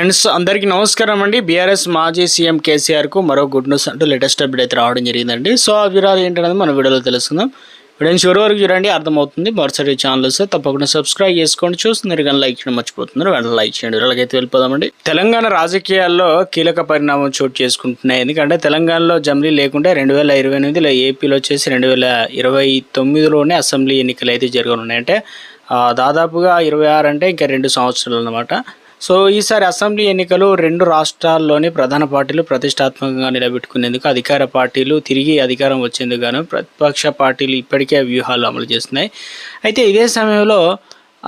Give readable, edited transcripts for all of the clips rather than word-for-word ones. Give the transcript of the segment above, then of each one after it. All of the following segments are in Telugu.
ఫ్రెండ్స్ అందరికీ నమస్కారం అండి. బీఆర్ఎస్ మాజీ సీఎం కేసీఆర్కు మరో గుడ్ న్యూస్ అంటూ లేటెస్ట్ అప్డేట్ అయితే రావడం జరిగిందండి. సో ఆ వివరాలు ఏంటనేది మన వీడియోలో తెలుసుకుందాం. వీడియోని చివరి వరకు చూడండి, అర్థమవుతుంది. మరోసారి ఛానల్ వస్తే తప్పకుండా సబ్స్క్రైబ్ చేసుకోండి. చూస్తున్నారు కానీ లైక్ చేయడం మర్చిపోతున్నారు, వెంటనే లైక్ చేయండి. వీళ్ళకైతే వెళ్ళిపోదామండి. తెలంగాణ రాజకీయాల్లో కీలక పరిణామం చోటు చేసుకుంటున్నాయి. ఎందుకంటే తెలంగాణలో జమిలీ లేకుంటే 2028లో ఏపీలో వచ్చేసి 2029లోనే అసెంబ్లీ ఎన్నికలు అయితే జరగనున్నాయి. అంటే దాదాపుగా 26 అంటే ఇంకా 2 సంవత్సరాలు అన్నమాట. సో ఈసారి అసెంబ్లీ ఎన్నికలు 2 రాష్ట్రాల్లోని ప్రధాన పార్టీలు ప్రతిష్టాత్మకంగా నిలబెట్టుకునేందుకు అధికార పార్టీలు తిరిగి అధికారం వచ్చేందుకు గాను ప్రతిపక్ష పార్టీలు ఇప్పటికే వ్యూహాలు అమలు చేస్తున్నాయి. అయితే ఇదే సమయంలో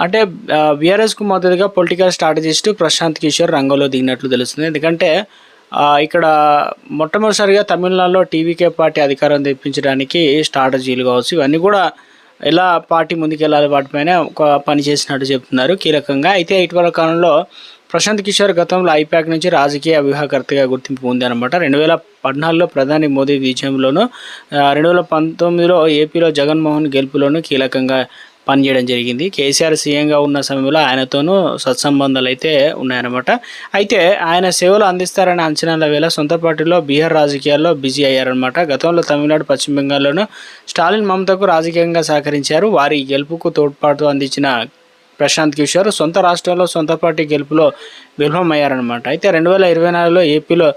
అంటే బీఆర్ఎస్కు మద్దతుగా పొలిటికల్ స్ట్రాటజిస్ట్ ప్రశాంత్ కిషోర్ రంగంలో దిగినట్లు తెలుస్తుంది. ఎందుకంటే ఇక్కడ మొట్టమొదటిసారిగా తమిళనాడులో టీవీకే పార్టీ అధికారం తెప్పించడానికి స్ట్రాటజీలు కావచ్చు, ఇవన్నీ కూడా ఎలా పార్టీ ముందుకెళ్ళాలి వాటిపైన ఒక పని చేసినట్టు చెప్తున్నారు కీలకంగా. అయితే ఇటీవల కాలంలో ప్రశాంత్ కిషోర్ గతంలో ఐపాక్ నుంచి రాజకీయ వ్యూహకర్తగా గుర్తింపు పొందారన్నమాట. 2014లో ప్రధాని మోదీ విజయంలోనూ 2019లో ఏపీలో జగన్మోహన్ గెలుపులోనూ కీలకంగా పనిచేయడం జరిగింది. కేసీఆర్ సీఎంగా ఉన్న సమయంలో ఆయనతోనూ సత్సంబంధాలు అయితే ఉన్నాయన్నమాట. అయితే ఆయన సేవలు అందిస్తారనే అంచనాల వేళ సొంత పార్టీలో బీహార్ రాజకీయాల్లో బిజీ అయ్యారనమాట. గతంలో తమిళనాడు, పశ్చిమ బెంగాల్లోనూ స్టాలిన్, మమతకు రాజకీయంగా సహకరించారు. వారి గెలుపుకు తోడ్పాటు అందించిన ప్రశాంత్ కిషోర్ సొంత రాష్ట్రంలో సొంత పార్టీ గెలుపులో విఫలమయ్యారనమాట. అయితే 2024లో ఏపీలో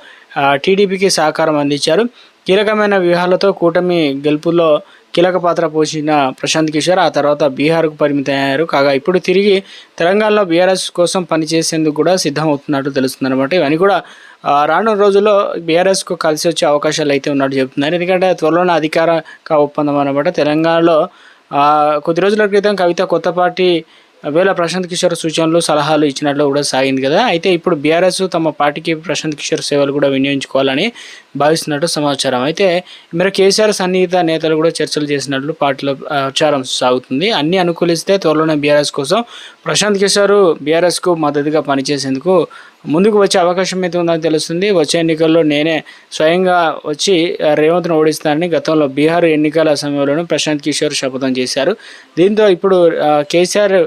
టీడీపీకి సహకారం అందించారు. కీలకమైన వ్యూహాలతో కూటమి గెలుపులో కీలక పాత్ర పోషించిన ప్రశాంత్ కిషోర్ ఆ తర్వాత బీహార్కు పరిమితమయ్యారు. కాగా ఇప్పుడు తిరిగి తెలంగాణలో బీఆర్ఎస్ కోసం పనిచేసేందుకు కూడా సిద్ధమవుతున్నట్టు తెలుస్తుందన్నమాట. ఇవన్నీ కూడా రానున్న రోజుల్లో బీఆర్ఎస్కు కలిసి వచ్చే అవకాశాలు అయితే ఉన్నట్టు చెప్తున్నారు. ఎందుకంటే త్వరలోనే అధికారిక ఒప్పందం అన్నమాట. తెలంగాణలో కొద్ది రోజుల క్రితం కవిత కొత్త పార్టీ వేళ ప్రశాంత్ కిషోర్ సూచనలు, సలహాలు ఇచ్చినట్లు కూడా సాగింది కదా. అయితే ఇప్పుడు బీఆర్ఎస్ తమ పార్టీకి ప్రశాంత్ కిషోర్ సేవలు కూడా వినియోగించుకోవాలని భావిస్తున్నట్టు సమాచారం. అయితే మీరు కేసీఆర్ సన్నిహిత నేతలు కూడా చర్చలు చేసినట్లు పార్టీలో ప్రచారం సాగుతుంది. అన్ని అనుకూలిస్తే త్వరలోనే బీఆర్ఎస్ కోసం ప్రశాంత్ కిషోర్ బీఆర్ఎస్కు మద్దతుగా పనిచేసేందుకు ముందుకు వచ్చే అవకాశం అయితే ఉందని తెలుస్తుంది. వచ్చే ఎన్నికల్లో నేనే స్వయంగా వచ్చి రేవంత్ను ఓడిస్తానని గతంలో బీహార్ ఎన్నికల సమయంలోనూ ప్రశాంత్ కిషోర్ శపథం చేశారు. దీంతో ఇప్పుడు కేసీఆర్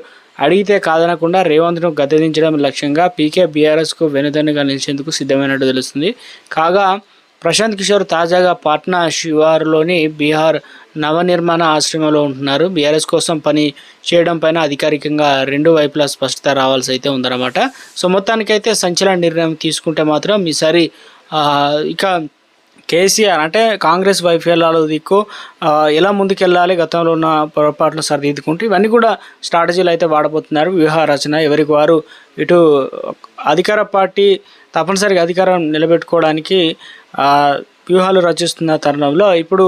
అడిగితే కాదనకుండా రేవంత్ను గద్దెదించడం లక్ష్యంగా పీకే బీఆర్ఎస్కు వెనుదన్నుగా నిలిచేందుకు సిద్ధమైనట్టు తెలుస్తుంది. కాగా ప్రశాంత్ కిషోర్ తాజాగా పాట్నా శివారులోని బీహార్ నవనిర్మాణ ఆశ్రమంలో ఉంటున్నారు. బీఆర్ఎస్ కోసం పని చేయడం పైన అధికారికంగా 2 వైపులా స్పష్టత రావాల్సి అయితే ఉందన్నమాట. సో మొత్తానికైతే సంచలన నిర్ణయం తీసుకుంటే మాత్రం ఈసారి ఇక కేసీఆర్ అంటే కాంగ్రెస్ వైఫల్యాల దిక్కు ఎలా ముందుకెళ్ళాలి, గతంలో ఉన్న పొరపాట్లు సరిదిద్దుకుంటూ ఇవన్నీ కూడా స్ట్రాటజీలు అయితే వాడబోతున్నారు. వ్యూహ రచన ఎవరికి వారు ఇటు అధికార పార్టీ తప్పనిసరిగా అధికారం నిలబెట్టుకోవడానికి వ్యూహాలు రచిస్తున్న తరుణంలో ఇప్పుడు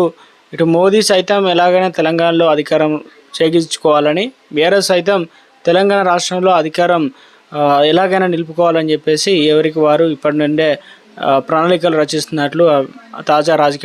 ఇటు మోదీ సైతం ఎలాగైనా తెలంగాణలో అధికారం చేగించుకోవాలని, బీఆర్ఎస్ సైతం తెలంగాణ రాష్ట్రంలో అధికారం ఎలాగైనా నిలుపుకోవాలని చెప్పేసి ఎవరికి వారు ఇప్పటి నుండే ప్రణాళికలు రచిస్తున్నట్లు తాజా రాజకీయ